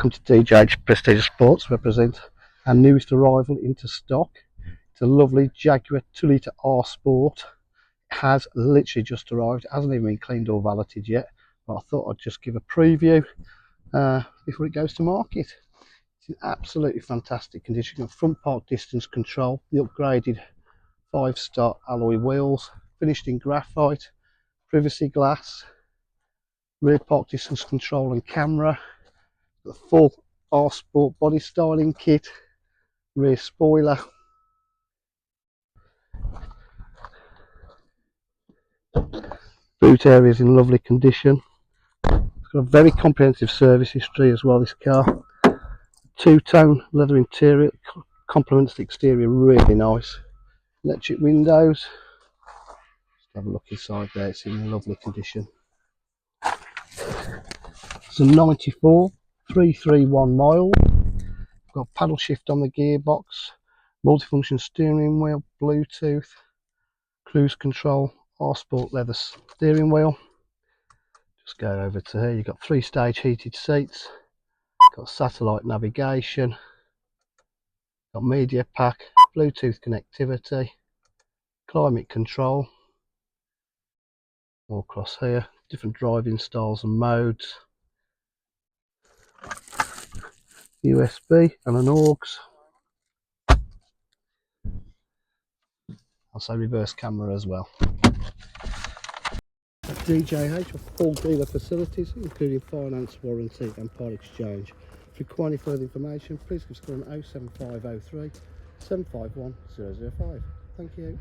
welcome to DJH Prestige Sports. Represent our newest arrival into stock. It's a lovely Jaguar 2 litre R Sport. It has literally just arrived. It hasn't even been cleaned or valeted yet, but I thought I'd just give a preview before it goes to market. It's in absolutely fantastic condition. Got front park distance control, the upgraded 5-star alloy wheels, finished in graphite, privacy glass, rear park distance control and camera. The full R Sport body styling kit, rear spoiler, boot area is in lovely condition. It's got a very comprehensive service history as well, this car. Two-tone leather interior complements the exterior really nice. Electric windows. Just have a look inside there, it's in lovely condition. It's a 94,331 miles. Got paddle shift on the gearbox, multifunction steering wheel, Bluetooth, cruise control, R Sport leather steering wheel. Just go over to here, you've got 3-stage heated seats, got satellite navigation, got media pack, Bluetooth connectivity, climate control, all across here, different driving styles and modes, USB and an aux. I'll say reverse camera as well. At DJH with full dealer facilities including finance, warranty and part exchange. If you require any further information, please give us a call on 07503 751 005. Thank you.